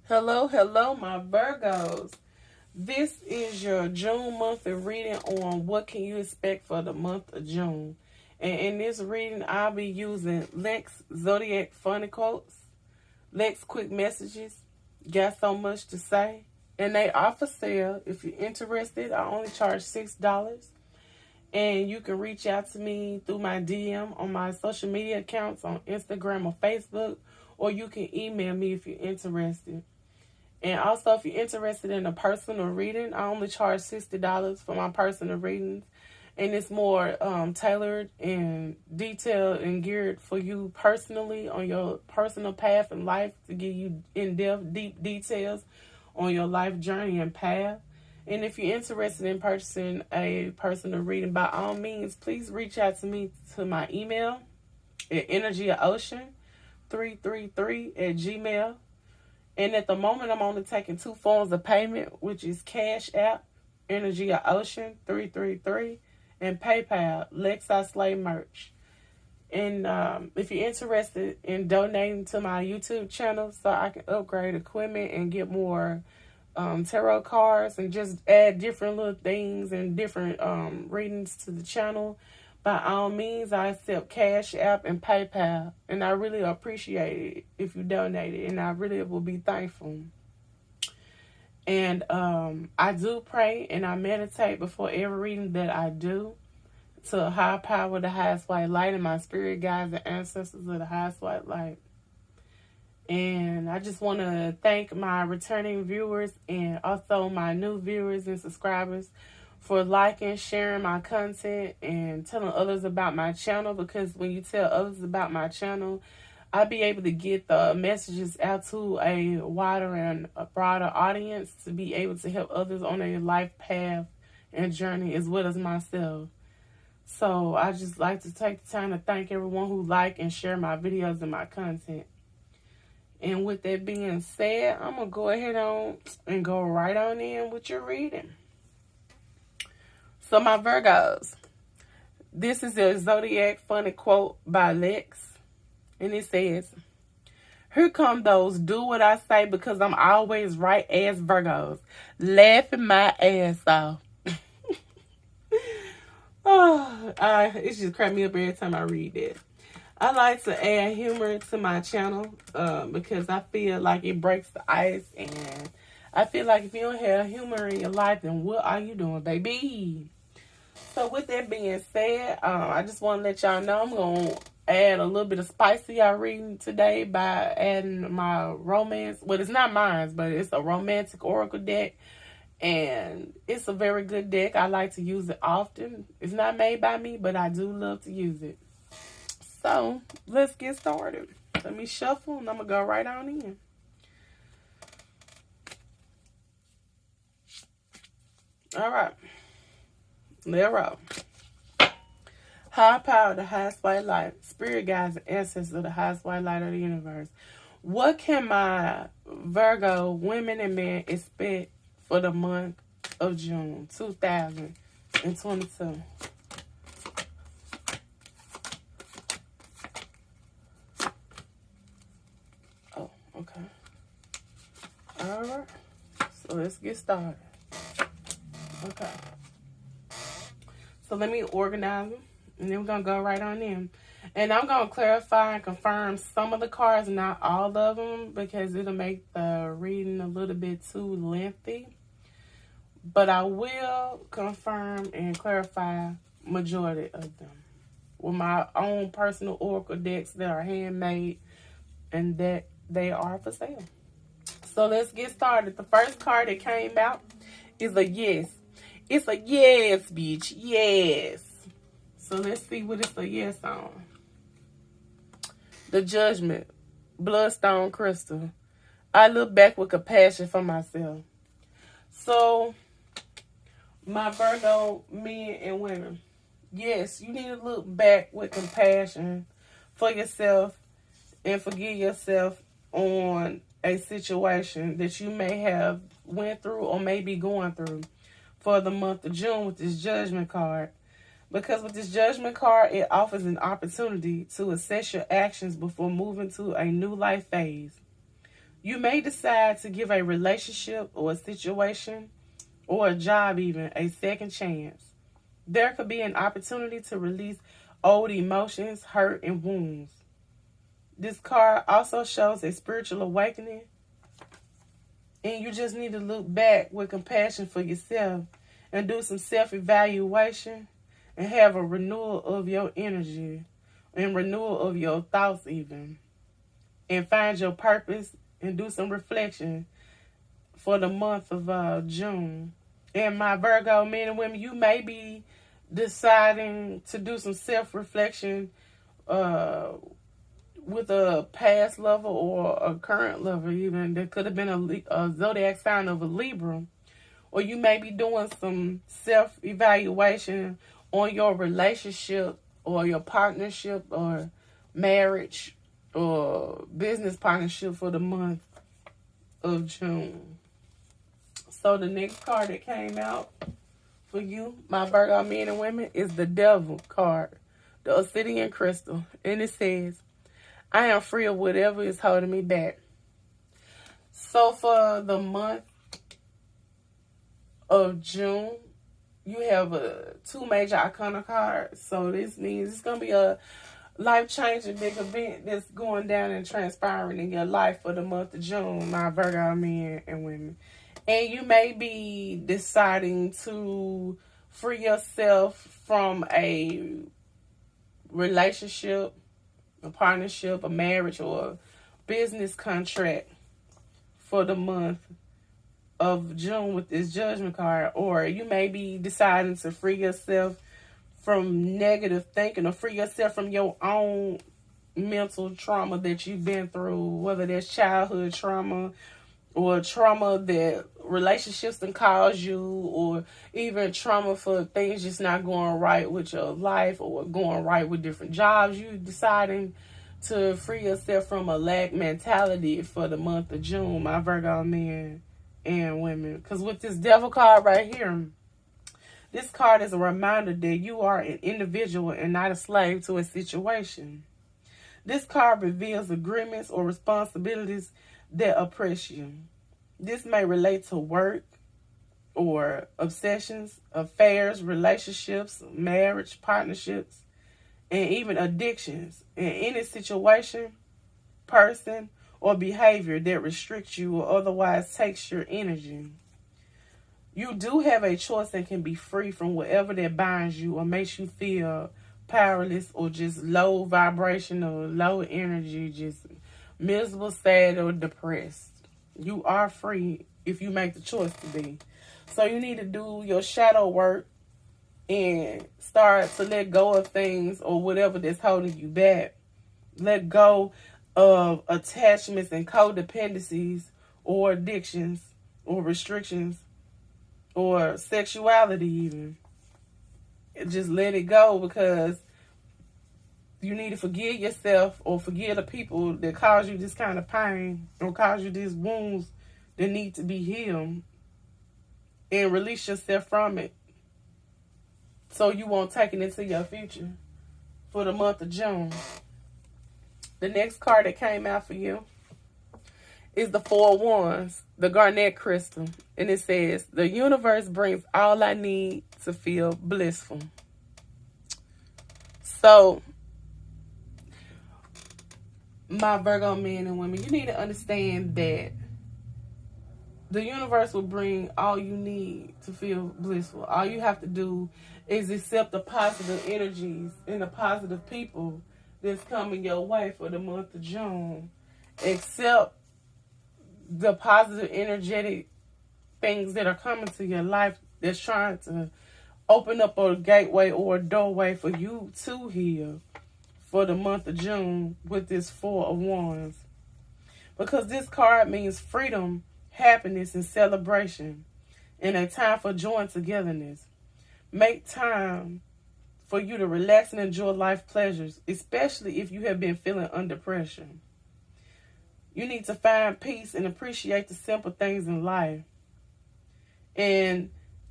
Hello, hello, my Virgos. This is your June monthly reading on what can you expect for the month of June. And in this reading, I'll be using Lex Zodiac Funny Quotes, Lex Quick Messages, Got So Much to Say, and they are for sale. If you're interested, I only charge $6. And you can reach out to me through my DM on my social media accounts on Instagram or Facebook, or you can email me if you're interested. And also, if you're interested in a personal reading, I only charge $60 for my personal readings. And it's more tailored and detailed and geared for you personally on your personal path in life to give you in-depth, deep details on your life journey and path. And if you're interested in purchasing a personal reading, by all means, please reach out to me to my email at energyocean333@gmail. And at the moment, I'm only taking two forms of payment, which is Cash App, Energy Ocean 333, and PayPal, Lexi Slay Merch. And if you're interested in donating to my YouTube channel so I can upgrade equipment and get more tarot cards and just add different little things and different readings to the channel, by all means, I accept Cash App and PayPal, and I really appreciate it if you donate it, and I really will be thankful. And I do pray and I meditate before every reading that I do to a high power, the highest white light, and my spirit guides and ancestors of the highest white light. And I just want to thank my returning viewers and also my new viewers and subscribers for liking, sharing my content, and telling others about my channel, because when you tell others about my channel, I'll be able to get the messages out to a wider and a broader audience to be able to help others on their life path and journey as well as myself. So I just like to take the time to thank everyone who like and share my videos and my content. And with that being said, I'm going to go ahead on and go right on in with your reading. So my Virgos, this is a Zodiac Funny Quote by Lex. And it says, "Here come those do what I say because I'm always right ass Virgos, laughing my ass off." It just cracked me up every time I read that. I like to add humor to my channel because I feel like it breaks the ice, and I feel like if you don't have humor in your life, then what are you doing, baby? So with that being said, I just want to let y'all know I'm going to add a little bit of spice to y'all reading today by adding my romance. Well, it's not mine, but it's a romantic oracle deck. And it's a very good deck. I like to use it often. It's not made by me, but I do love to use it. So let's get started. Let me shuffle and I'm going to go right on in. All right. Let's roll. High power, the highest white light, spirit guides and ancestors of the highest white light of the universe. What can my Virgo women and men expect for the month of June 2022? Oh, okay. All right. So let's get started. Okay. So let me organize them, and then we're going to go right on in. And I'm going to clarify and confirm some of the cards, not all of them, because it'll make the reading a little bit too lengthy. But I will confirm and clarify majority of them with my own personal oracle decks that are handmade and that they are for sale. So let's get started. The first card that came out is a yes. It's a yes, bitch. Yes. So let's see what it's a yes on. The Judgment. Bloodstone crystal. I look back with compassion for myself. So, my Virgo men and women. Yes, you need to look back with compassion for yourself and forgive yourself on a situation that you may have went through or may be going through for the month of June with this Judgment card. Because with this Judgment card, it offers an opportunity to assess your actions before moving to a new life phase. You may decide to give a relationship or a situation or a job even a second chance. There could be an opportunity to release old emotions, hurt, and wounds. This card also shows a spiritual awakening, and you just need to look back with compassion for yourself and do some self-evaluation and have a renewal of your energy and renewal of your thoughts even. And find your purpose and do some reflection for the month of June. And my Virgo men and women, you may be deciding to do some self-reflection with a past lover or a current lover even. There could have been a zodiac sign of a Libra. Or you may be doing some self-evaluation on your relationship or your partnership or marriage or business partnership for the month of June. So the next card that came out for you, my Virgo men and women, is the Devil card, the obsidian crystal. And it says, I am free of whatever is holding me back. So for the month of June, you have two major arcana cards. So this means it's going to be a life-changing big event that's going down and transpiring in your life for the month of June, my Virgo men and women. And you may be deciding to free yourself from a relationship, a partnership, a marriage, or a business contract for the month of June with this Judgment card. Or you may be deciding to free yourself from negative thinking or free yourself from your own mental trauma that you've been through, whether that's childhood trauma or trauma that relationships can cause you, or even trauma for things just not going right with your life or going right with different jobs. You deciding to free yourself from a lack mentality for the month of June, my Virgo men and women. Because with this Devil card right here, this card is a reminder that you are an individual and not a slave to a situation. This card reveals agreements or responsibilities that oppress you. This may relate to work or obsessions, affairs, relationships, marriage, partnerships, and even addictions. In any situation, person, or behavior that restricts you or otherwise takes your energy. You do have a choice and can be free from whatever that binds you or makes you feel powerless or just low vibration or low energy, just miserable, sad, or depressed. You are free if you make the choice to be. So you need to do your shadow work and start to let go of things or whatever that's holding you back. Let go of attachments and codependencies or addictions or restrictions or sexuality even. Just let it go, because you need to forgive yourself or forgive the people that cause you this kind of pain or cause you these wounds that need to be healed, and release yourself from it so you won't take it into your future for the month of June. The next card that came out for you is the Four of Wands, the Garnet crystal. And it says, the universe brings all I need to feel blissful. So, my Virgo men and women, you need to understand that the universe will bring all you need to feel blissful. All you have to do is accept the positive energies and the positive people that's coming your way for the month of June. Accept the positive, energetic things that are coming to your life that's trying to open up a gateway or a doorway for you to heal for the month of June with this Four of Wands. Because this card means freedom, happiness, and celebration, and a time for joy and togetherness. Make time for you to relax and enjoy life pleasures, especially if you have been feeling under pressure. You need to find peace and appreciate the simple things in life. And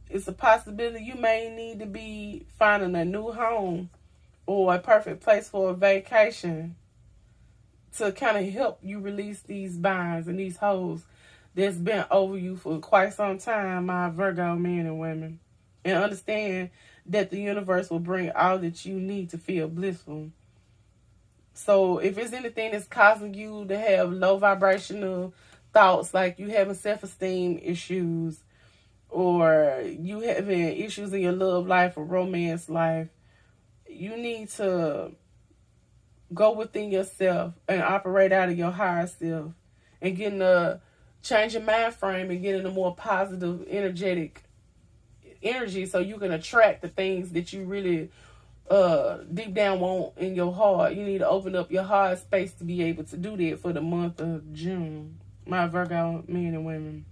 it's a possibility you may need to be finding a new home or a perfect place for a vacation to kind of help you release these binds and these holes that's been over you for quite some time, my Virgo men and women. And understand that the universe will bring all that you need to feel blissful. So if it's anything that's causing you to have low vibrational thoughts, like you having self-esteem issues, or you having issues in your love life or romance life, you need to go within yourself and operate out of your higher self and change your mind frame and get in a more positive, energetic energy, so you can attract the things that you really deep down want in your heart. You need to open up your heart space to be able to do that for the month of June, my Virgo men and women.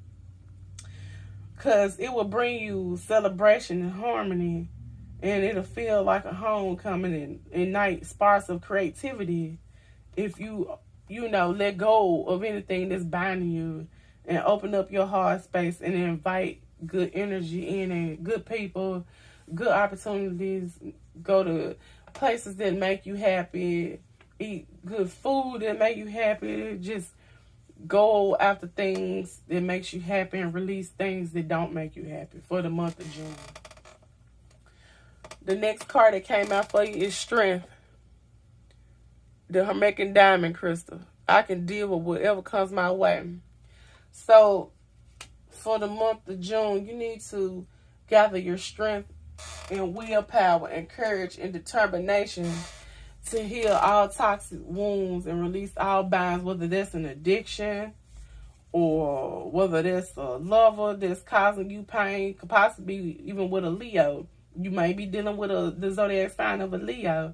Because it will bring you celebration and harmony, and it'll feel like a homecoming and ignite sparks of creativity if you let go of anything that's binding you and open up your heart space and invite good energy in and good people, good opportunities. Go to places that make you happy, eat good food that make you happy, just go after things that makes you happy and release things that don't make you happy for the month of June. The next card that came out for you is Strength. The Hermetic Diamond Crystal. I can deal with whatever comes my way. So, for the month of June, you need to gather your strength and willpower and courage and determination to heal all toxic wounds and release all binds, whether that's an addiction or whether that's a lover that's causing you pain, could possibly even with a Leo. You may be dealing with the zodiac sign of a Leo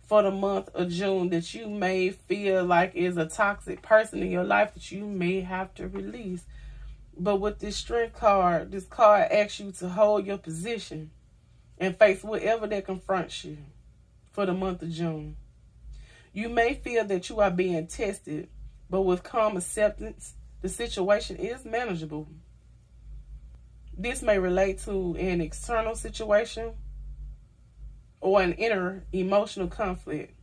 for the month of June that you may feel like is a toxic person in your life that you may have to release. But with this Strength card, this card asks you to hold your position and face whatever that confronts you for the month of June. You may feel that you are being tested, but with calm acceptance, the situation is manageable. This may relate to an external situation or an inner emotional conflict.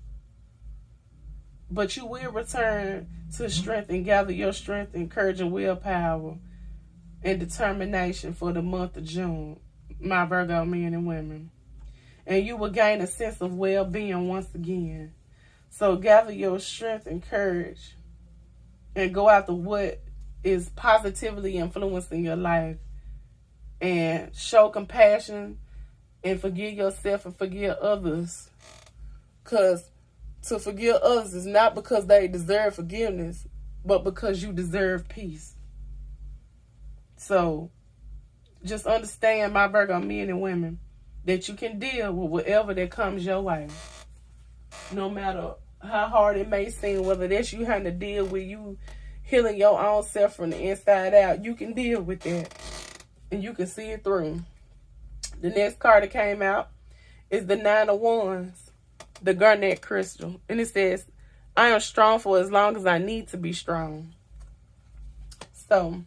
But you will return to strength and gather your strength, and courage, and willpower and determination for the month of June, my Virgo men and women. And you will gain a sense of well-being once again. So gather your strength and courage and go after what is positively influencing your life. And show compassion and forgive yourself and forgive others. Because to forgive others is not because they deserve forgiveness, but because you deserve peace. So just understand, my Virgo men and women, that you can deal with whatever that comes your way. No matter how hard it may seem, whether that's you having to deal with you healing your own self from the inside out, you can deal with that. And you can see it through. The next card that came out is the Nine of Wands, the Garnet Crystal. And it says, I am strong for as long as I need to be strong. So,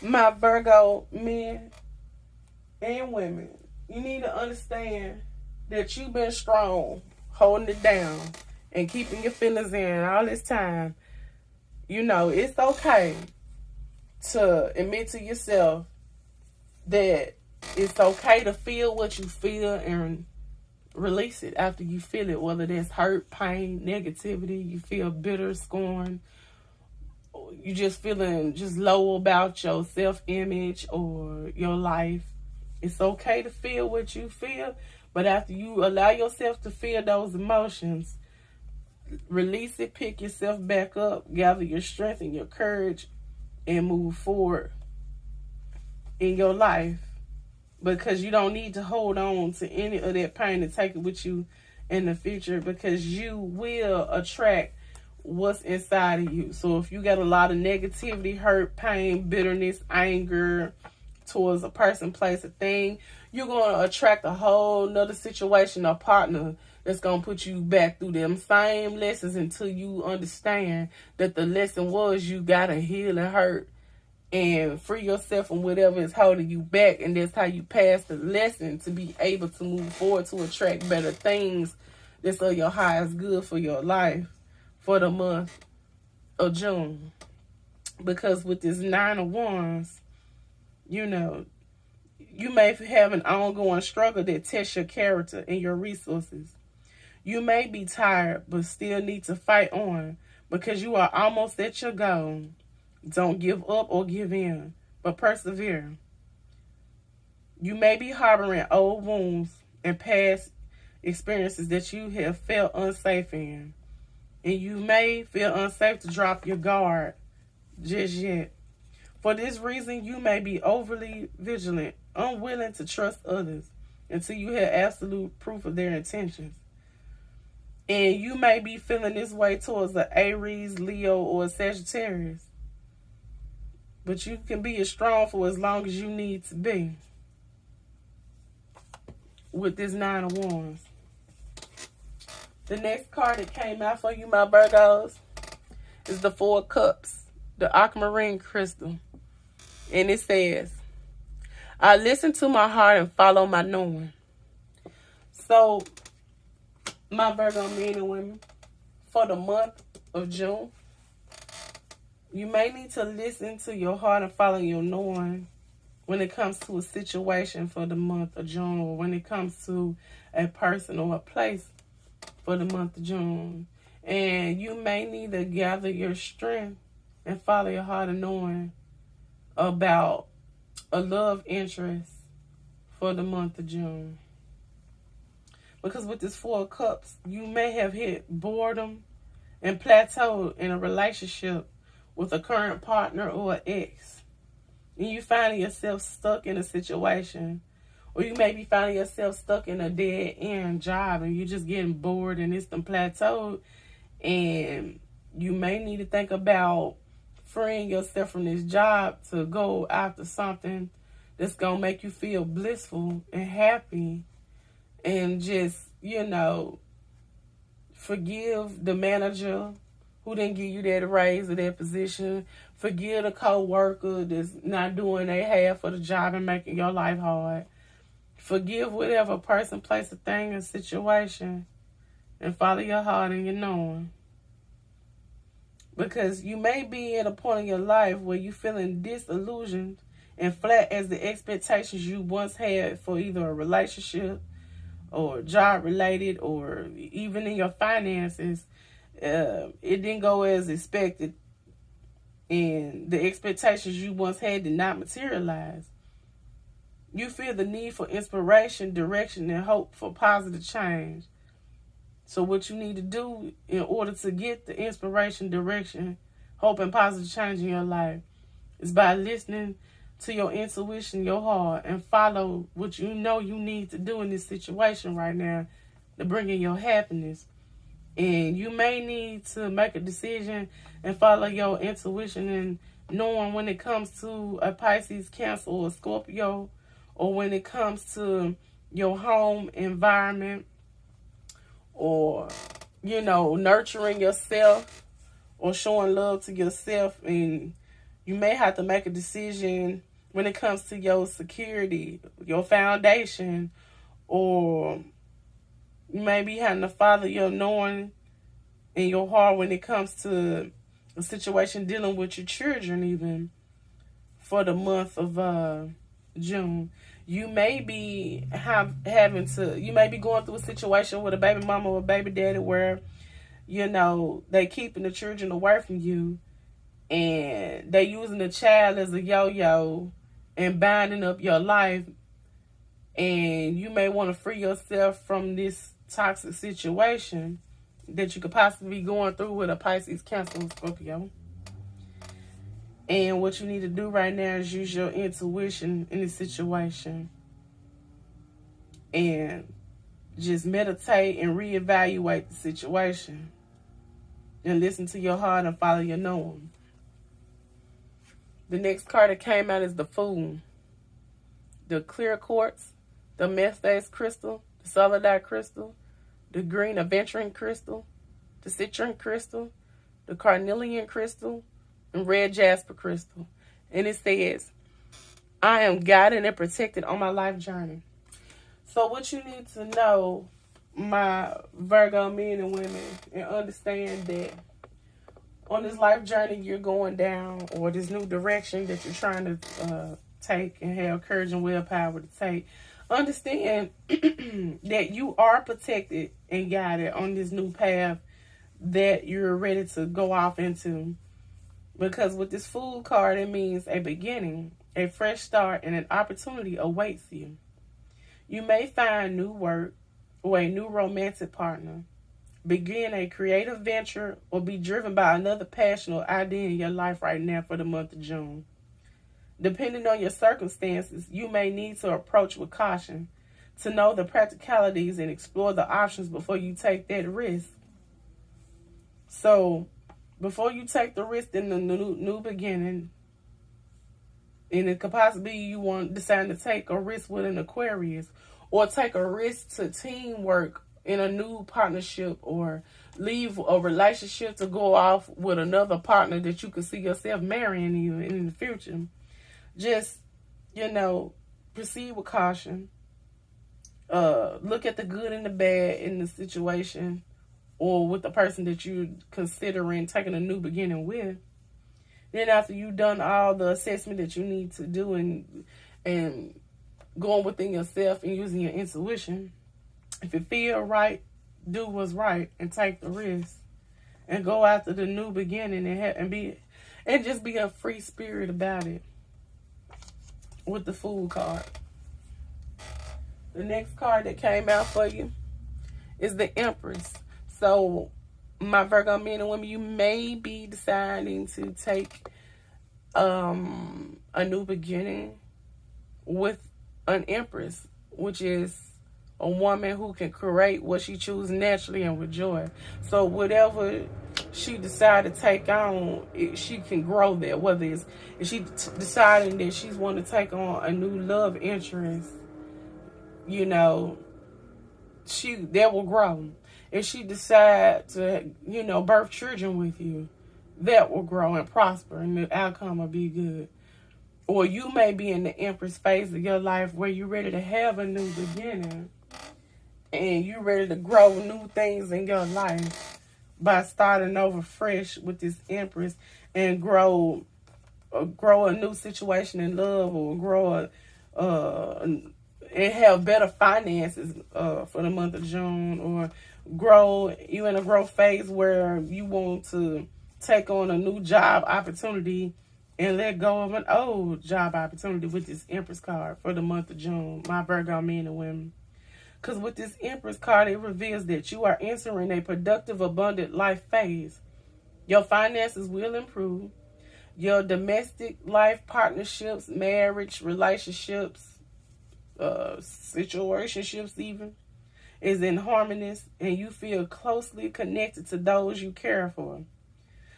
my Virgo men and women, you need to understand that you've been strong, holding it down, and keeping your feelings in all this time. You know, it's okay to admit to yourself that it's okay to feel what you feel and release it after you feel it, whether that's hurt, pain, negativity, you feel bitter, scorn, you just feeling just low about your self-image or your life. It's okay to feel what you feel, but after you allow yourself to feel those emotions, release it, pick yourself back up, gather your strength and your courage, and move forward in your life, because you don't need to hold on to any of that pain and take it with you in the future, because you will attract what's inside of you. So if you got a lot of negativity, hurt, pain, bitterness, anger towards a person, place, a thing, you're going to attract a whole nother situation or partner that's going to put you back through them same lessons until you understand that the lesson was you got to heal and hurt and free yourself from whatever is holding you back. And that's how you pass the lesson to be able to move forward to attract better things that's of your highest good for your life. for the month of June. Because with this 9 of Wands, you know, you may have an ongoing struggle that tests your character and your resources. You may be tired, but still need to fight on because you are almost at your goal. Don't give up or give in, but persevere. You may be harboring old wounds and past experiences that you have felt unsafe in. And you may feel unsafe to drop your guard just yet. For this reason, you may be overly vigilant, unwilling to trust others until you have absolute proof of their intentions. And you may be feeling this way towards an Aries, Leo, or a Sagittarius. But you can be as strong for as long as you need to be with this 9 of Wands. The next card that came out for you, my Virgos, is the 4 of Cups, the aquamarine crystal. And it says, I listen to my heart and follow my knowing. So, my Virgo men and women, for the month of June, you may need to listen to your heart and follow your knowing when it comes to a situation for the month of June, or when it comes to a person or a place for the month of June. And you may need to gather your strength and follow your heart and knowing about a love interest for the month of June. Because with this 4 of Cups, you may have hit boredom and plateaued in a relationship with a current partner or an ex. And you finding yourself stuck in a situation. Or you may be finding yourself stuck in a dead-end job and you're just getting bored and it's done plateaued. And you may need to think about freeing yourself from this job to go after something that's going to make you feel blissful and happy. And just, you know, forgive the manager who didn't give you that raise or that position. Forgive the co-worker that's not doing their half of the job and making your life hard. Forgive whatever person, place, a thing, or situation. And follow your heart and your knowing. Because you may be at a point in your life where you're feeling disillusioned and flat as the expectations you once had for either a relationship or job related, or even in your finances, it didn't go as expected, and the expectations you once had did not materialize. You feel the need for inspiration, direction, and hope for positive change. So what you need to do in order to get the inspiration, direction, hope, and positive change in your life is by listening to your intuition, your heart, and follow what you know you need to do in this situation right now to bring in your happiness. And you may need to make a decision and follow your intuition and knowing when it comes to a Pisces, Cancer, or a Scorpio, or when it comes to your home environment, or, you know, nurturing yourself or showing love to yourself. And you may have to make a decision when it comes to your security, your foundation, or you may be having to follow your knowing in your heart when it comes to a situation dealing with your children, even for the month of June. You may be you may be going through a situation with a baby mama or a baby daddy where, you know, they keeping the children away from you and they using the child as a yo-yo and binding up your life. And you may want to free yourself from this toxic situation that you could possibly be going through with a Pisces, Cancer, or Scorpio. And what you need to do right now is use your intuition in this situation. And just meditate and reevaluate the situation. And listen to your heart and follow your knowing. The next card that came out is the Fool. The clear quartz, the mestase crystal, the solidite crystal, the green aventurine crystal, the citrine crystal, the carnelian crystal, and red jasper crystal. And it says, I am guided and protected on my life journey. So what you need to know, my Virgo men and women, and understand that on this life journey you're going down, or this new direction that you're trying to take and have courage and willpower to take, understand that you are protected and guided on this new path that you're ready to go off into. Because with this Fool card, it means a beginning, a fresh start, and an opportunity awaits you. You may find new work or a new romantic partner, begin a creative venture, or be driven by another passion or idea in your life right now for the month of June. Depending on your circumstances, you may need to approach with caution to know the practicalities and explore the options before you take that risk. So, before you take the risk in the new beginning, and it could possibly you want decide to take a risk with an Aquarius, or take a risk to teamwork in a new partnership, or leave a relationship to go off with another partner that you could see yourself marrying even in the future. Just, proceed with caution. Look at the good and the bad in the situation, or with the person that you're considering taking a new beginning with. Then after you've done all the assessment that you need to do and going within yourself and using your intuition, if it feel right, do what's right and take the risk and go after the new beginning and just be a free spirit about it. With the Fool card. The next card that came out for you is the Empress. So, my Virgo men and women, you may be deciding to take a new beginning with an Empress, which is a woman who can create what she chooses naturally and with joy. So whatever she decided to take on, she can grow there. Whether it's if she deciding that she's want to take on a new love interest, that will grow. If she decides to, birth children with you, that will grow and prosper, and the outcome will be good. Or you may be in the Empress phase of your life where you're ready to have a new beginning, and you're ready to grow new things in your life by starting over fresh with this Empress, and grow a new situation in love, or grow and have better finances for the month of June, or grow you in a growth phase where you want to take on a new job opportunity and let go of an old job opportunity with this Empress card for the month of June, my Virgo men and women. Because with this Empress card, it reveals that you are entering a productive, abundant life phase. Your finances will improve. Your domestic life, partnerships, marriage, relationships, situationships even, is in harmony, and you feel closely connected to those you care for.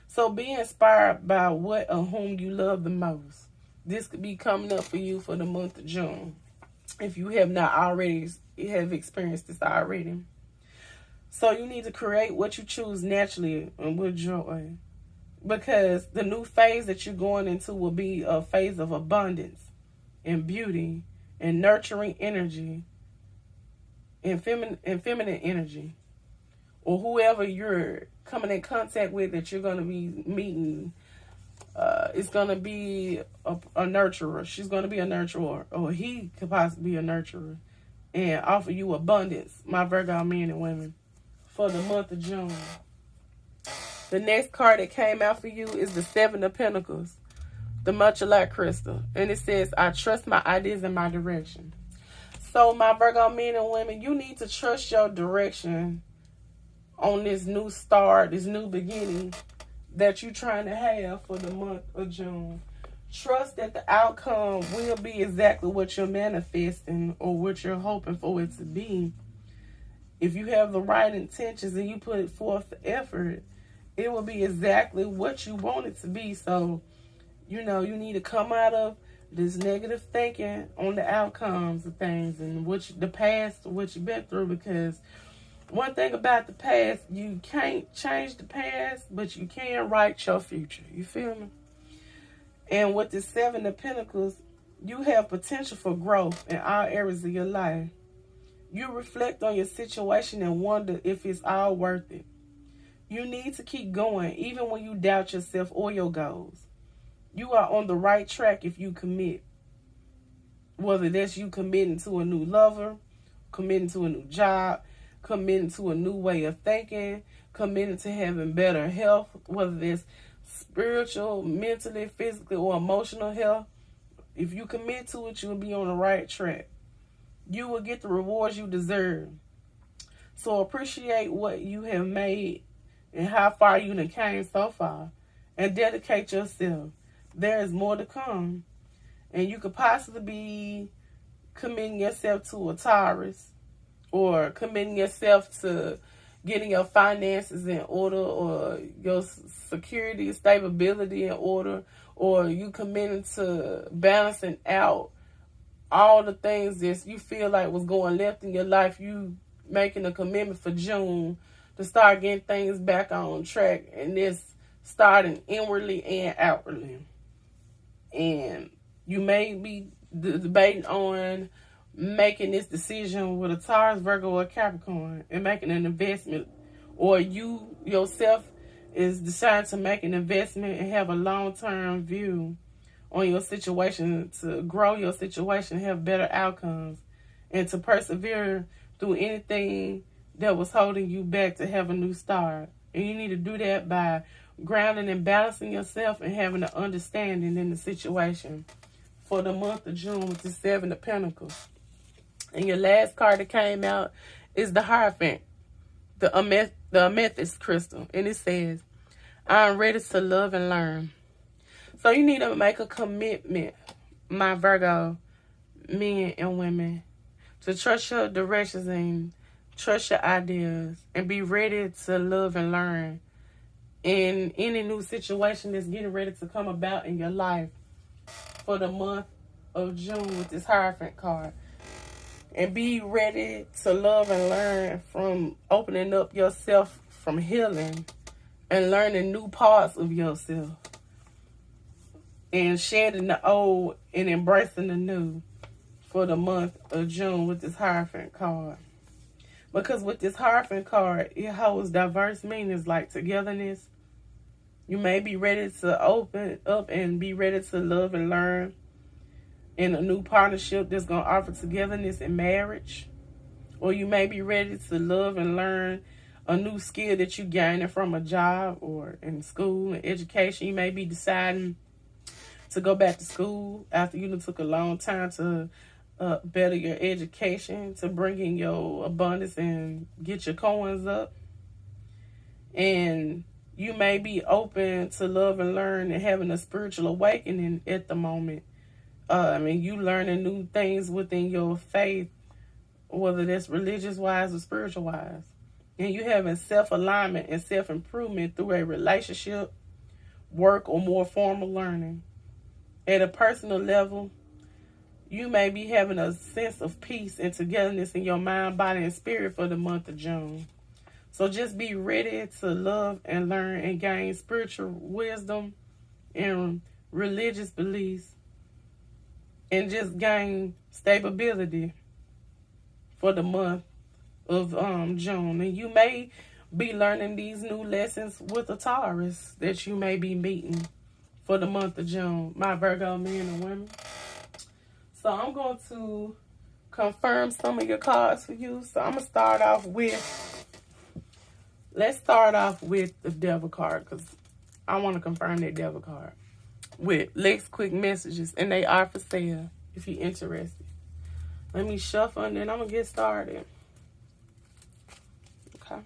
So be inspired by what or whom you love the most. This could be coming up for you for the month of June, if you have not already have experienced this already. So you need to create what you choose naturally and with joy, because the new phase that you're going into will be a phase of abundance and beauty and nurturing energy and feminine energy, or whoever you're coming in contact with that you're going to be meeting. It's going to be a nurturer. She's going to be a nurturer, or he could possibly be a nurturer, and offer you abundance, my Virgo men and women, for the month of June. The next card that came out for you is the Seven of Pentacles, the much alike crystal, and it says, I trust my ideas and my direction. So my Virgo men and women, you need to trust your direction on this new start, this new beginning that you're trying to have for the month of June. Trust that the outcome will be exactly what you're manifesting or what you're hoping for it to be. If you have the right intentions and you put forth the effort, it will be exactly what you want it to be. So, you need to come out of this negative thinking on the outcomes of things and the past, what you've been through, because one thing about the past, you can't change the past, but you can write your future. You feel me? And with the Seven of Pentacles, you have potential for growth in all areas of your life. You reflect on your situation and wonder if it's all worth it. You need to keep going even when you doubt yourself or your goals. You are on the right track if you commit. Whether that's you committing to a new lover, committing to a new job, committing to a new way of thinking, committing to having better health, whether that's spiritual, mentally, physically, or emotional health. If you commit to it, you'll be on the right track. You will get the rewards you deserve. So appreciate what you have made and how far you done came so far. And dedicate yourself. There is more to come. And you could possibly be committing yourself to a Taurus, or committing yourself to getting your finances in order, or your security, stability in order, or you committing to balancing out all the things that you feel like was going left in your life. You making a commitment for June to start getting things back on track, and this starting inwardly and outwardly. And you may be debating on making this decision with a Taurus, Virgo, or Capricorn and making an investment, or you yourself is deciding to make an investment and have a long-term view on your situation to grow your situation, have better outcomes, and to persevere through anything that was holding you back to have a new start. And you need to do that by grounding and balancing yourself and having an understanding in the situation. For the month of June with the Seven of Pentacles. And your last card that came out is the Hierophant, the amethyst crystal. And it says, I'm ready to love and learn. So you need to make a commitment, my Virgo men and women, to trust your directions and trust your ideas and be ready to love and learn in any new situation that's getting ready to come about in your life for the month of June with this Hierophant card. And be ready to love and learn from opening up yourself from healing and learning new parts of yourself. And shedding the old and embracing the new for the month of June with this Hierophant card. Because with this Hierophant card, it holds diverse meanings like togetherness. You may be ready to open up and be ready to love and learn in a new partnership that's going to offer togetherness in marriage. Or you may be ready to love and learn a new skill that you gaining from a job or in school and education. You may be deciding to go back to school after you took a long time to better your education, to bring in your abundance and get your coins up. And you may be open to love and learn and having a spiritual awakening at the moment. You learning new things within your faith, whether that's religious-wise or spiritual-wise. And you having self-alignment and self-improvement through a relationship, work, or more formal learning. At a personal level, you may be having a sense of peace and togetherness in your mind, body, and spirit for the month of June. So just be ready to love and learn and gain spiritual wisdom and religious beliefs, and just gain stability for the month of June. And you may be learning these new lessons with a Taurus that you may be meeting for the month of June, my Virgo men and women. So I'm going to confirm some of your cards for you. So I'm going to start off with, let's start off with the Devil card, because I want to confirm that Devil card with Lex Quick Messages, and they are for sale if you're interested. Let me shuffle and then I'm going to get started. Okay.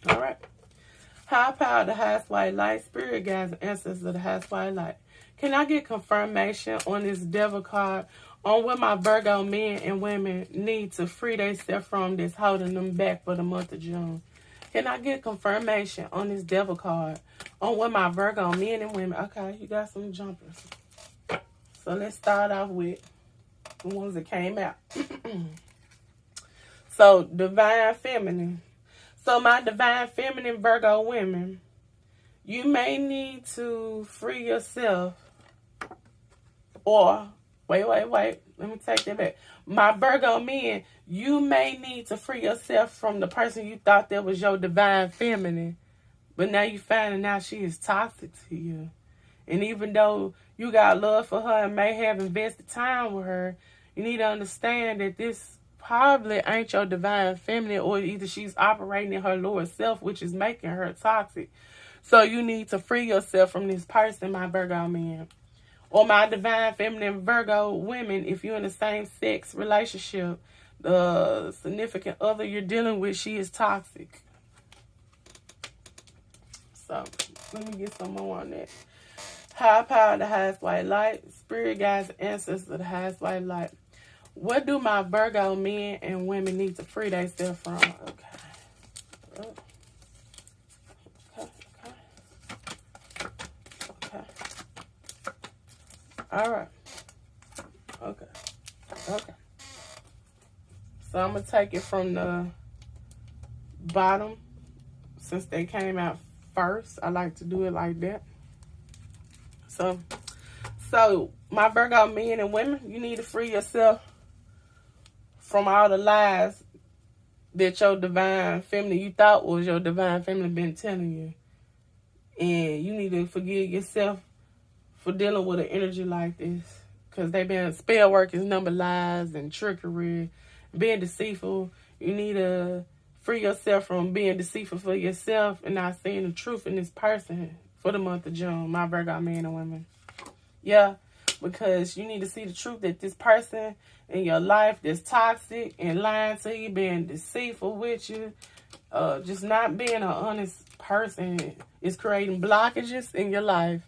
All right. High power, the highest white light, spirit guides and ancestors of the highest white light. Can I get confirmation on this Devil card on what my Virgo men and women need to free themselves from that's holding them back for the month of June? Can I get confirmation on this Devil card on what my Virgo men and women... Okay, you got some jumpers. So let's start off with the ones that came out. So, Divine Feminine. So, my Divine Feminine Virgo women, you may need to free yourself or Wait. Let me take that back. My Virgo men, you may need to free yourself from the person you thought that was your divine feminine. But now you finding out she is toxic to you. And even though you got love for her and may have invested time with her, you need to understand that this probably ain't your divine feminine, or either she's operating in her lower self, which is making her toxic. So you need to free yourself from this person, my Virgo man. Or my divine feminine Virgo women, if you're in the same sex relationship, the significant other you're dealing with, she is toxic. So let me get some more on that. High power, the highest white light. Spirit guides, ancestors of the highest white light. What do my Virgo men and women need to free themselves from? Okay. Okay. All right. Okay. So I'm going to take it from the bottom, since they came out first. I like to do it like that. So my Virgo men and women, you need to free yourself from all the lies that your divine feminine, you thought was your divine feminine, been telling you. And you need to forgive yourself for dealing with an energy like this. Because they been, spell work is number lies and trickery, being deceitful. You need to free yourself from being deceitful for yourself and not seeing the truth in this person for the month of June, my Virgo men and women. Yeah, because you need to see the truth that this person in your life that's toxic and lying to you, being deceitful with you, just not being an honest person is creating blockages in your life.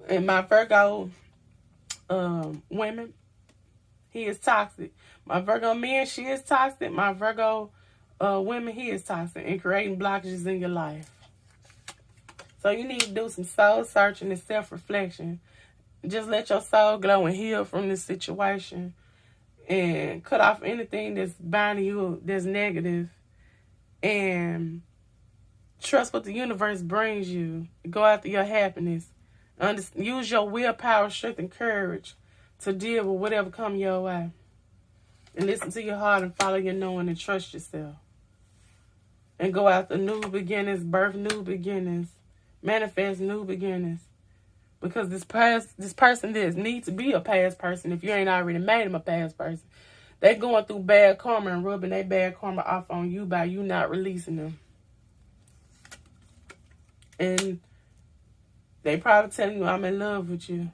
And my Virgo women, he is toxic. My Virgo men, she is toxic. My Virgo women, he is toxic and creating blockages in your life. So you need to do some soul searching and self-reflection. Just let your soul glow and heal from this situation. And cut off anything that's binding you, that's negative. And trust what the universe brings you. Go after your happiness. Use your willpower, strength, and courage to deal with whatever comes your way. And listen to your heart and follow your knowing and trust yourself. And go after new beginnings, birth new beginnings, manifest new beginnings. Because this person needs to be a past person if you ain't already made him a past person. They going through bad karma and rubbing their bad karma off on you by you not releasing them. And they probably telling you, I'm in love with you.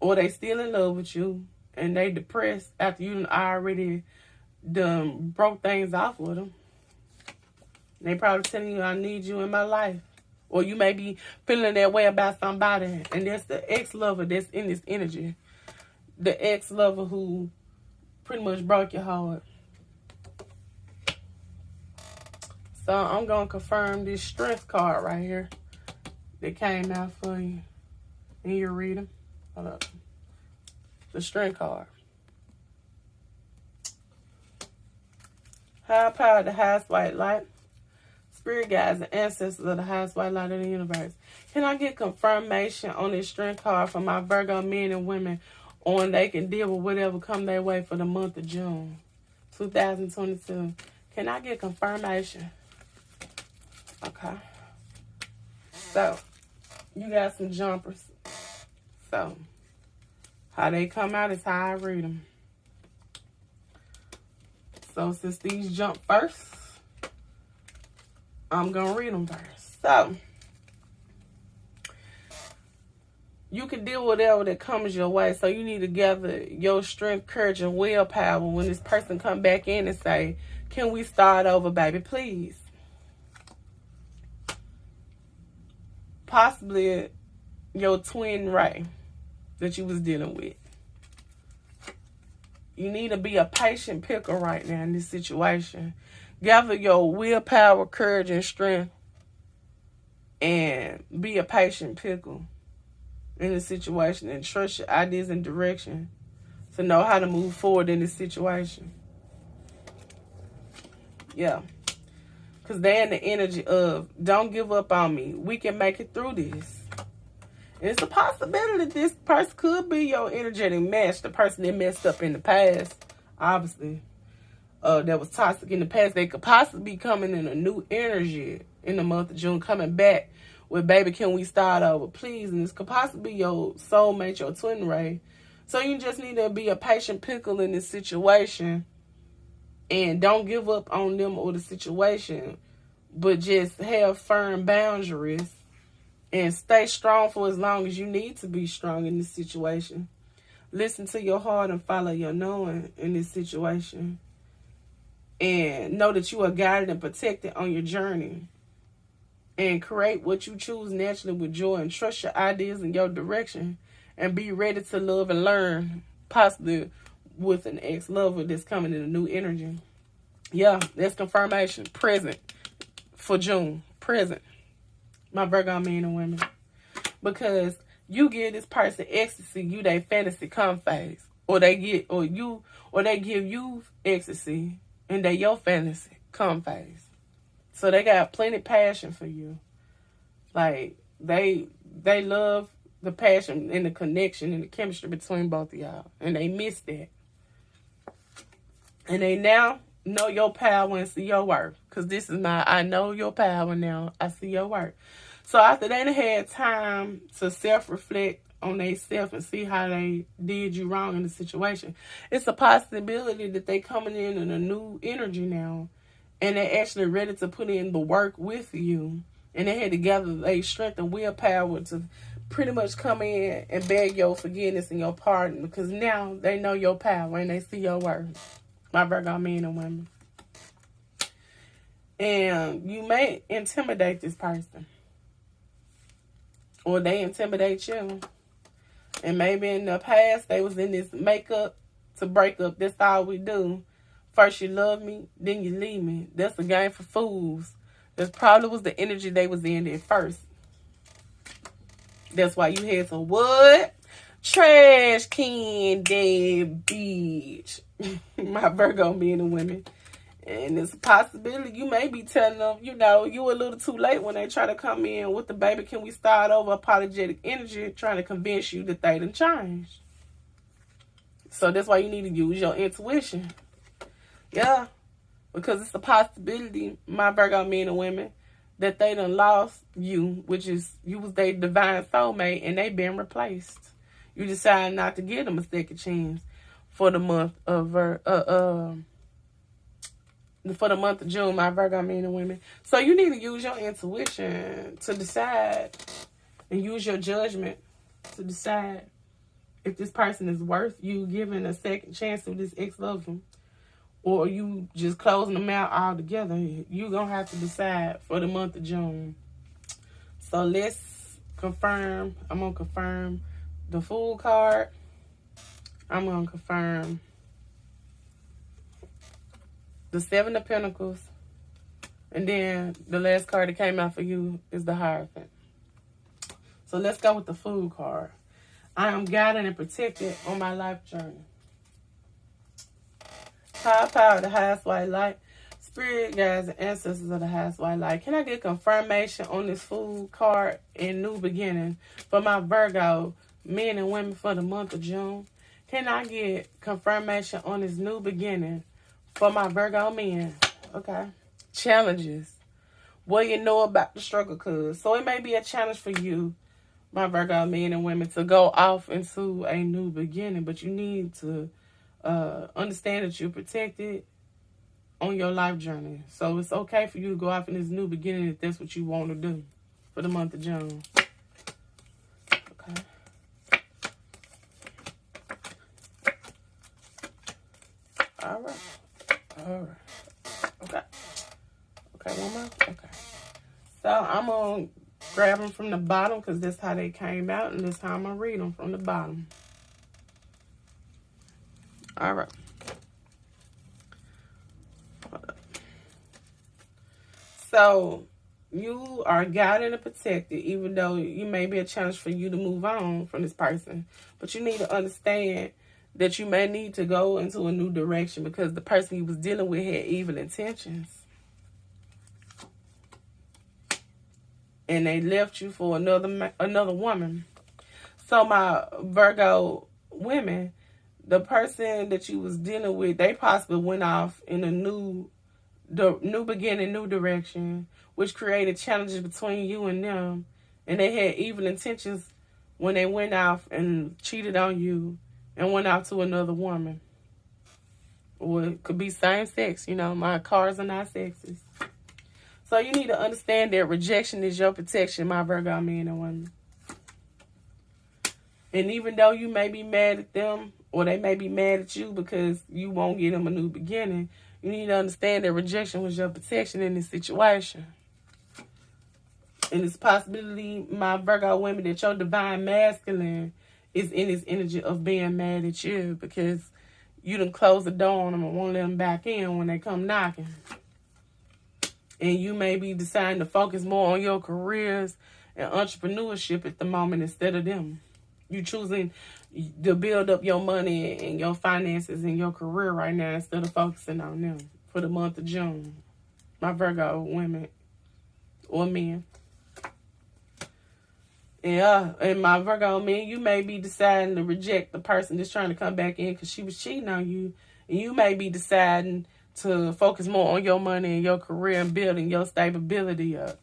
Or they still in love with you and they depressed after you already done broke things off with them. They probably telling you, I need you in my life. Or you may be feeling that way about somebody. And that's the ex-lover that's in this energy. The ex-lover who pretty much broke your heart. So I'm going to confirm this strength card right here that came out for you. And you read them. Hold up. The strength card. High power, the highest white light. Spirit guides and ancestors of the highest white light of the universe. Can I get confirmation on this strength card for my Virgo men and women on they can deal with whatever come their way for the month of June 2022? Can I get confirmation? Okay. So, you got some jumpers. So, how they come out is how I read them. So, since these jump first, I'm going to read them first. So, you can deal with whatever that comes your way. So, you need to gather your strength, courage, and willpower when this person come back in and say, can we start over, baby, please? Possibly your twin Ray that you was dealing with. You need to be a patient picker right now in this situation. Gather your willpower, courage, and strength. And be a patient picker in this situation. And trust your ideas and direction to know how to move forward in this situation. Yeah. Because they're in the energy of, don't give up on me. We can make it through this. And it's a possibility this person could be your energetic match. The person that messed up in the past, obviously. That was toxic in the past. They could possibly be coming in a new energy in the month of June. Coming back with, baby, can we start over, please? And this could possibly be your soulmate, your twin ray. So you just need to be a patient pickle in this situation. And don't give up on them or the situation, but just have firm boundaries and stay strong for as long as you need to be strong in this situation. Listen to your heart and follow your knowing in this situation. And know that you are guided and protected on your journey. And create what you choose naturally with joy, and trust your ideas and your direction. And be ready to love and learn, possibly with an ex-lover that's coming in a new energy. Yeah, that's confirmation. Present for June. Present. My Virgo men and women. Because you give this person ecstasy, you they fantasy come phase. Or they give you ecstasy and they your fantasy come phase. So they got plenty passion for you. Like they love the passion and the connection and the chemistry between both of y'all. And they miss that. And they now know your power and see your worth. Because this is I know your power now. I see your worth. So after they had time to self-reflect on themselves and see how they did you wrong in the situation, it's a possibility that they coming in a new energy now. And they actually ready to put in the work with you. And they had to gather their strength and willpower to pretty much come in and beg your forgiveness and your pardon. Because now they know your power and they see your worth. My Virgo men and women. And you may intimidate this person. Or they intimidate you. And maybe in the past, they was in this makeup to break up. That's all we do. First you love me, then you leave me. That's a game for fools. That probably was the energy they was in at first. That's why you had to what? Trash can, dead bitch. My Virgo men and women. And it's a possibility you may be telling them, you a little too late when they try to come in with the baby, can we start over apologetic energy, trying to convince you that they done changed. So that's why you need to use your intuition. Yeah. Because it's a possibility, my Virgo men and women, that they done lost you, which is you was their divine soulmate, and they been replaced. You decided not to give them a second chance for the month of June, my Virgo men and women. So you need to use your intuition to decide and use your judgment to decide if this person is worth you giving a second chance to this ex-lover, or you just closing them out altogether. You're going to have to decide for the month of June. So let's confirm. I'm going to confirm the Fool card. I'm going to confirm the Seven of Pentacles. And then the last card that came out for you is the Hierophant. So let's go with the Fool card. I am guided and protected on my life journey. High power, the highest white light. Spirit guides and ancestors of the highest white light. Can I get confirmation on this Fool card in new beginning for my Virgo men and women for the month of June? Can I get confirmation on this new beginning for my Virgo men? Okay. Challenges. What you know about the struggle, cuz. So it may be a challenge for you, my Virgo men and women, to go off into a new beginning. But you need to understand that you're protected on your life journey. So it's okay for you to go off in this new beginning if that's what you want to do for the month of June. Okay. All right. Okay. Okay, one more? Okay. So I'm going to grab them from the bottom because that's how they came out. And this how I'm going to read them from the bottom. All right. So you are guided and protected, even though it may be a challenge for you to move on from this person. But you need to understand that you may need to go into a new direction because the person you was dealing with had evil intentions. and they left you for another woman. So my Virgo women, the person that you was dealing with, they possibly went off in a new beginning, new direction, which created challenges between you and them. And they had evil intentions when they went off and cheated on you and went out to another woman. Or it could be same sex, you know, my cards are not sexist. So you need to understand that rejection is your protection, my Virgo men and women. And even though you may be mad at them, or they may be mad at you because you won't give them a new beginning, you need to understand that rejection was your protection in this situation. And it's possibility, my Virgo women, that your divine masculine is in this energy of being mad at you because you done closed the door on them and won't let them back in when they come knocking. And you may be deciding to focus more on your careers and entrepreneurship at the moment instead of them. You choosing to build up your money and your finances and your career right now instead of focusing on them for the month of June. My Virgo women or men. Yeah, and my Virgo men, you may be deciding to reject the person that's trying to come back in because she was cheating on you. And you may be deciding to focus more on your money and your career and building your stability up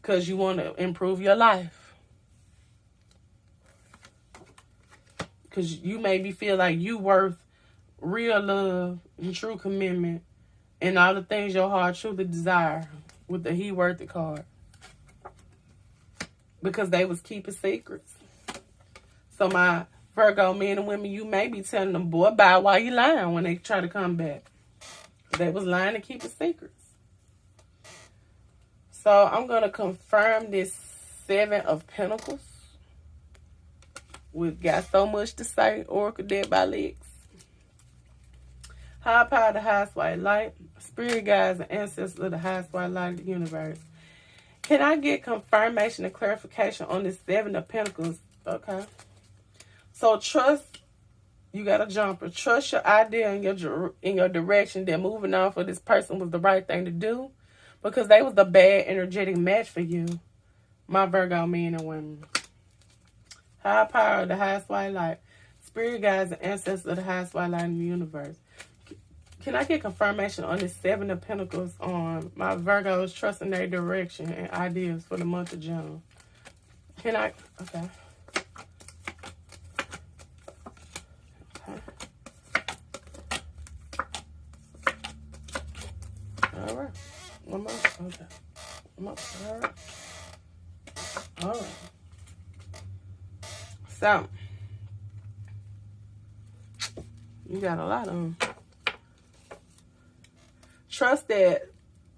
because you want to improve your life. Because you maybe feel like you worth real love and true commitment and all the things your heart truly desire with the He Worth It card. Because they was keeping secrets. So my Virgo men and women, you may be telling them, boy, bye while you lying when they try to come back. They was lying and keeping secrets. So I'm going to confirm this 7 of Pentacles. We've got so much to say. Oracle Dead by Lex. High power, the highest white light. Spirit guides and ancestors of the highest white light of the universe. Can I get confirmation and clarification on this 7 of Pentacles? Okay. So trust, you got a jumper. Trust your idea in your direction that moving on for this person was the right thing to do. Because they was the bad energetic match for you. My Virgo men and women. High power, the highest white light. Spirit guides and ancestors of the highest white light in the universe. Can I get confirmation on this 7 of Pentacles on my Virgos trusting their direction and ideas for the month of June? Can I? Okay. All right. One more. Okay. One more. All right. All right. So, you got a lot of them. Trust that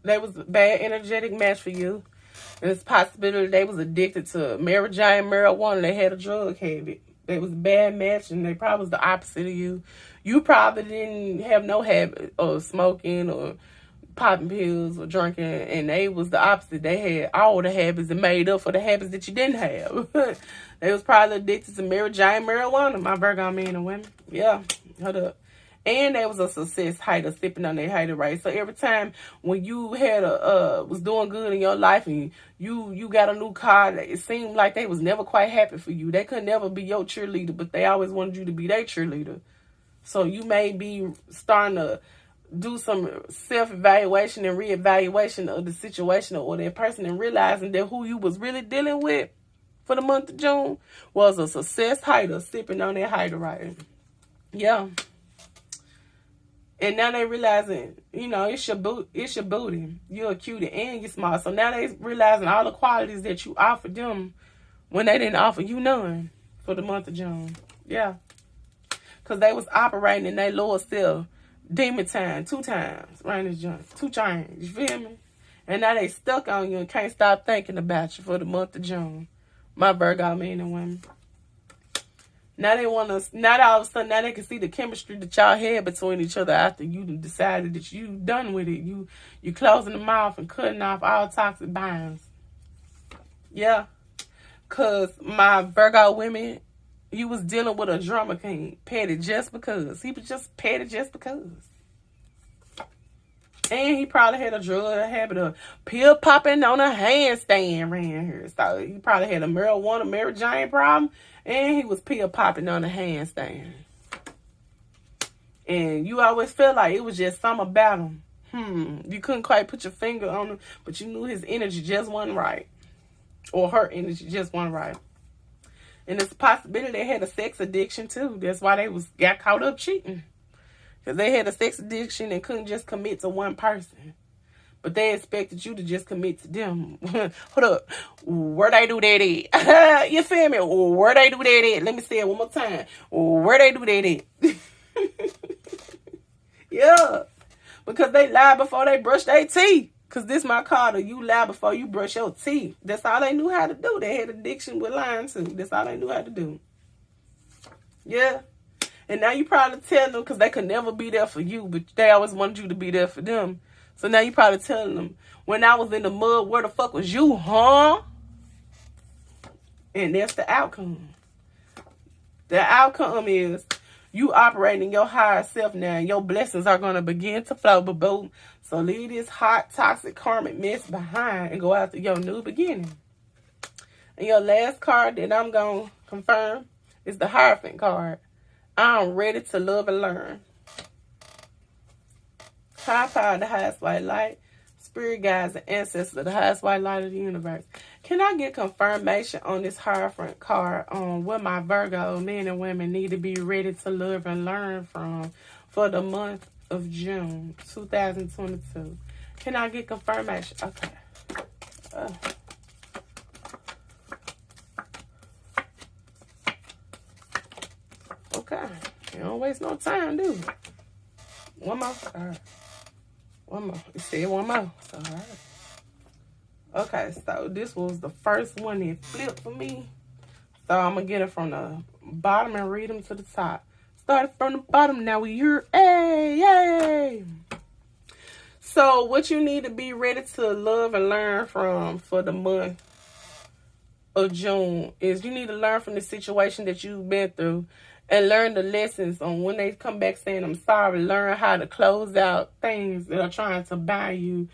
they was a bad energetic match for you. And it's possibility they was addicted to marijuana. They had a drug habit. They was a bad match and they probably was the opposite of you. You probably didn't have no habit of smoking or popping pills or drinking, and they was the opposite. They had all the habits and made up for the habits that you didn't have. They was probably addicted to marijuana, my Virgo men and women. Yeah, hold up. And they was a success hider, sipping on their hider, right? So every time when you had was doing good in your life and you got a new car, it seemed like they was never quite happy for you. They could never be your cheerleader, but they always wanted you to be their cheerleader. So you may be starting to do some self-evaluation and re-evaluation of the situation or that person and realizing that who you was really dealing with for the month of June was a success hider sipping on their hider, right? Yeah. And now they realizing, you know, it's your booty. You're a cutie and you're smart. So now they realizing all the qualities that you offered them when they didn't offer you none for the month of June. Yeah. Because they was operating in their lower self. Demon time 2 times. Right, this junk. 2 chains. You feel me? And now they stuck on you and can't stop thinking about you for the month of June. My Virgo men and women. Now they want to, now all of a sudden, now they can see the chemistry that y'all had between each other after you decided that you done with it. You closing them off and cutting off all toxic bonds. Yeah. Because my Virgo women, you was dealing with a drama king. Petty just because. He was just petty just because. And he probably had a drug habit of pill popping on a handstand around here. So he probably had a marijuana, Mary Jane problem. And he was pill popping on a handstand. And you always felt like it was just something about him. You couldn't quite put your finger on him, but you knew his energy just wasn't right. Or her energy just wasn't right. And it's a possibility they had a sex addiction too. That's why they got caught up cheating. Because they had a sex addiction and couldn't just commit to one person. But they expected you to just commit to them. Hold up. Where they do that at? You feel me? Where they do that at? Let me say it one more time. Where they do that at? Yeah. Because they lie before they brush their teeth. Because this my card, you lie before you brush your teeth. That's all they knew how to do. They had addiction with lying too. That's all they knew how to do. Yeah. And now you probably tell them, because they could never be there for you, but they always wanted you to be there for them. So now you probably telling them, when I was in the mud, where the fuck was you, huh? And that's the outcome. The outcome is you operating your higher self now, and your blessings are going to begin to flow. But boom, so leave this hot, toxic, karmic mess behind and go after your new beginning. And your last card that I'm going to confirm is the Hierophant card. I'm ready to love and learn. High power, the highest white light. Spirit guides and ancestors, the highest white light of the universe. Can I get confirmation on this Hierophant card on what my Virgo men and women need to be ready to love and learn from for the month of June 2022? Can I get confirmation? Okay. Okay. You don't waste no time, do you? One more. All right. One more. You said one more. So, all right. Okay, so this was the first one that flipped for me. So I'm going to get it from the bottom and read them to the top. Started from the bottom. Now we hear, hey, yay. So what you need to be ready to love and learn from for the month of June is you need to learn from the situation that you've been through and learn the lessons on when they come back saying, I'm sorry. Learn how to close out things that are trying to bind you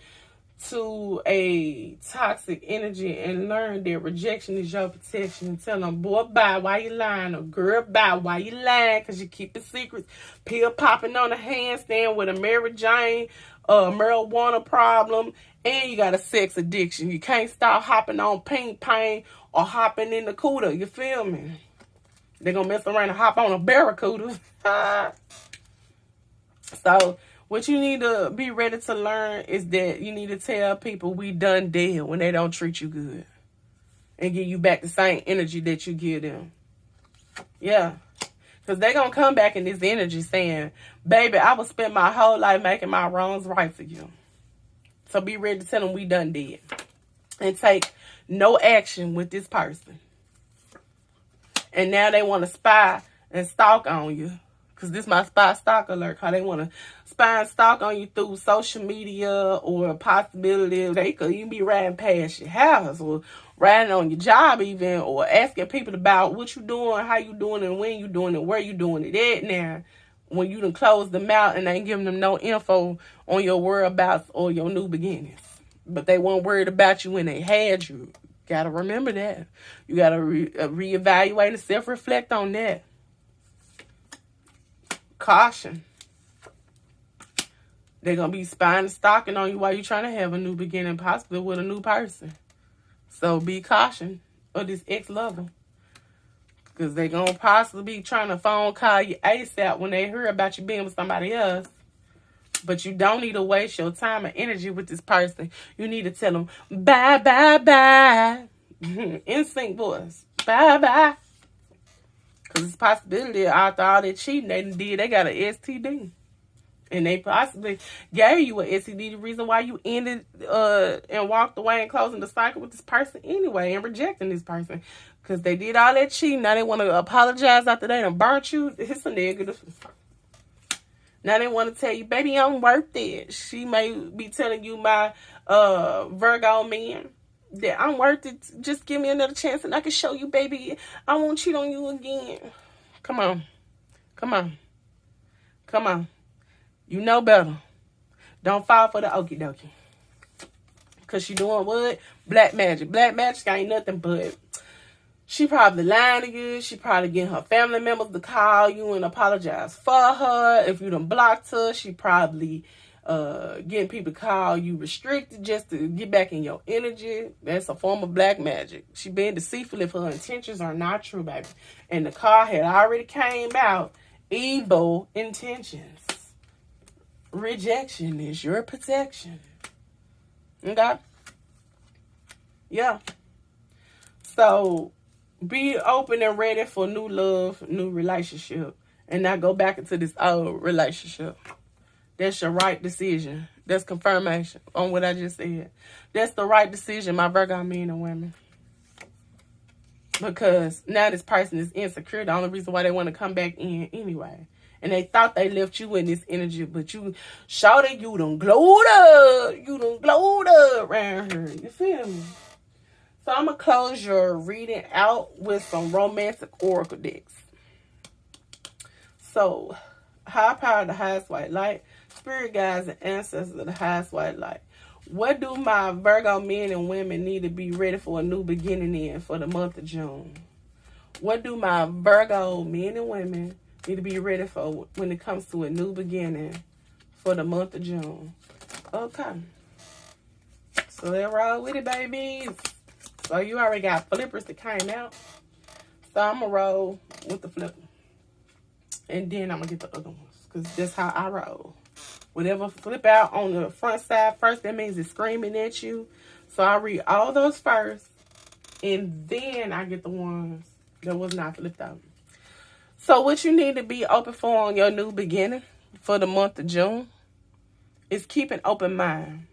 to a toxic energy and learn that rejection is your protection. And tell them, boy, bye, why you lying? Or girl, bye, why you lying? Because you keep the secrets. Pill popping on a handstand with a Mary Jane, marijuana problem, and you got a sex addiction. You can't stop hopping on ping pong or hopping in the cooter. You feel me? They're going to mess around and hop on a barracuda. So what you need to be ready to learn is that you need to tell people we done dead when they don't treat you good. And give you back the same energy that you give them. Yeah. Because they're going to come back in this energy saying, baby, I will spend my whole life making my wrongs right for you. So be ready to tell them we done dead. And take no action with this person. And now they want to spy and stalk on you. Because this is my spy stalk alert. How they want to spy and stalk on you through social media or a possibility. They could even be riding past your house or riding on your job even. Or asking people about what you doing, how you doing, and when you doing it, where you doing it at now. When you done close them out and ain't giving them no info on your whereabouts or your new beginnings. But they weren't worried about you when they had you. Got to remember that. You got to reevaluate and self-reflect on that. Caution. They're going to be spying and stalking on you while you're trying to have a new beginning, possibly with a new person. So be caution of this ex-lover. Because they're going to possibly be trying to phone call you ASAP when they hear about you being with somebody else. But you don't need to waste your time and energy with this person. You need to tell them, bye, bye, bye. In sync voice. Bye, bye. Because it's a possibility after all that cheating they got an STD. And they possibly gave you an STD, the reason why you ended and walked away and closing the cycle with this person anyway and rejecting this person. Because they did all that cheating. Now they want to apologize after they done burnt you. It's a negative. Now they want to tell you, baby, I'm worth it. She may be telling you, my Virgo man, that I'm worth it. Just give me another chance and I can show you, baby, I won't cheat on you again. Come on. Come on. Come on. You know better. Don't fall for the okie dokie. Because she doing what? Black magic. Black magic ain't nothing but she probably lying to you. She probably getting her family members to call you and apologize for her. If you done blocked her, she probably getting people to call you restricted just to get back in your energy. That's a form of black magic. She being deceitful if her intentions are not true, baby. And the card had already came out. Evil intentions. Rejection is your protection. Okay? Yeah. So, be open and ready for new love, new relationship. And not go back into this old relationship. That's your right decision. That's confirmation on what I just said. That's the right decision, my Virgo men and women. Because now this person is insecure. The only reason why they want to come back in anyway. And they thought they left you in this energy. But you shouted, you done glowed up. You done glowed up around here. You feel me? So I'm going to close your reading out with some romantic oracle decks. So, high power, the highest white light. Spirit guides and ancestors of the highest white light. What do my Virgo men and women need to be ready for a new beginning in for the month of June? What do my Virgo men and women need to be ready for when it comes to a new beginning for the month of June? Okay. So let's roll with it, babies. So you already got flippers that came out. So I'm going to roll with the flipper. And then I'm going to get the other ones. Because that's how I roll. Whatever flip out on the front side first, that means it's screaming at you. So I read all those first. And then I get the ones that was not flipped out. So what you need to be open for on your new beginning for the month of June is keep an open mind,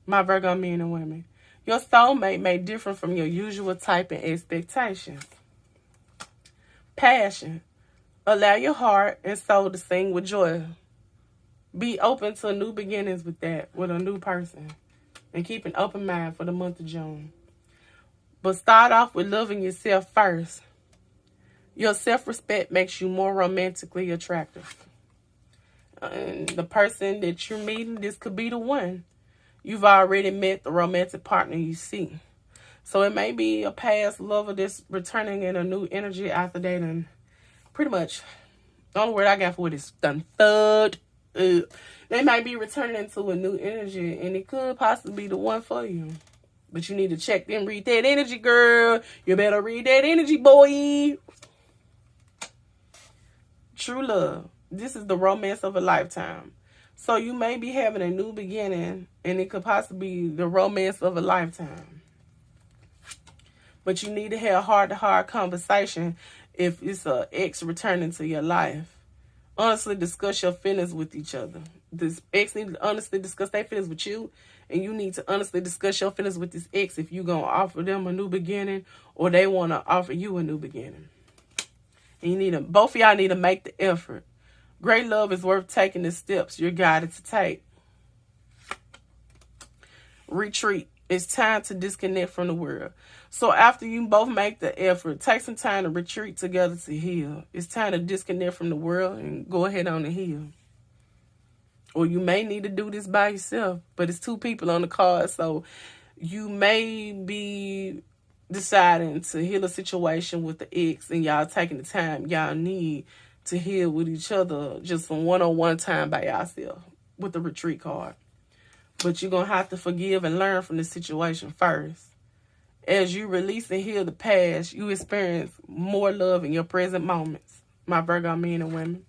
my Virgo men and women. Your soulmate may differ from your usual type and expectations. Passion. Allow your heart and soul to sing with joy. Be open to new beginnings with that, with a new person. And keep an open mind for the month of June. But start off with loving yourself first. Your self-respect makes you more romantically attractive. And the person that you're meeting, this could be the one. You've already met the romantic partner you see. So it may be a past lover that's returning in a new energy after dating. Pretty much, the only word I got for it is done thud. They might be returning into a new energy, and it could possibly be the one for you. But you need to check them, read that energy, girl. You better read that energy, boy. True love. This is the romance of a lifetime. So you may be having a new beginning, and it could possibly be the romance of a lifetime. But you need to have a heart-to-heart conversation if it's an ex returning to your life. Honestly discuss your feelings with each other. This ex needs to honestly discuss their feelings with you, and you need to honestly discuss your feelings with this ex if you're going to offer them a new beginning or they want to offer you a new beginning. And you need to, both of y'all need to make the effort. Great love is worth taking the steps you're guided to take. Retreat. It's time to disconnect from the world. So after you both make the effort, take some time to retreat together to heal. It's time to disconnect from the world and go ahead on and heal. Or you may need to do this by yourself, but it's two people on the card, so you may be deciding to heal a situation with the ex and y'all taking the time y'all need to heal with each other just from one-on-one time by yourself with the retreat card. But you're going to have to forgive and learn from the situation first. As you release and heal the past, you experience more love in your present moments, my Virgo men and women.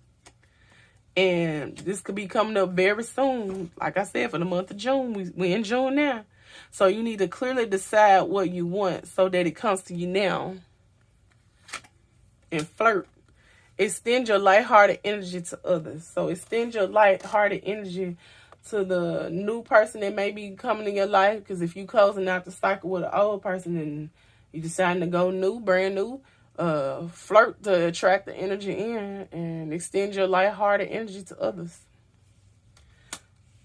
And this could be coming up very soon. Like I said, for the month of June. We're in June now. So you need to clearly decide what you want so that it comes to you now. And flirt. Extend your lighthearted energy to others. So extend your lighthearted energy to the new person that may be coming in your life. Because if you closing out the cycle with an old person and you deciding to go new, brand new, flirt to attract the energy in and extend your lighthearted energy to others.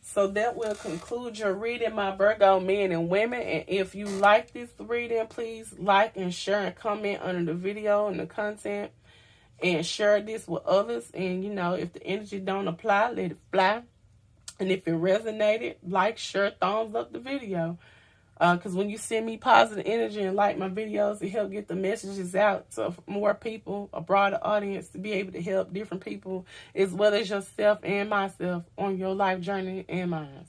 So that will conclude your reading, my Virgo men and women. And if you like this reading, please like and share and comment under the video and the content. And share this with others. And, you know, if the energy don't apply, let it fly. And if it resonated, like, share, thumbs up the video. Because when you send me positive energy and like my videos, it helps get the messages out to more people, a broader audience, to be able to help different people as well as yourself and myself on your life journey and mine.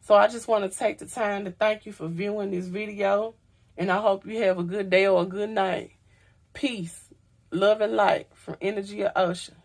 So I just want to take the time to thank you for viewing this video. And I hope you have a good day or a good night. Peace, love, and light from Energy of Ocean.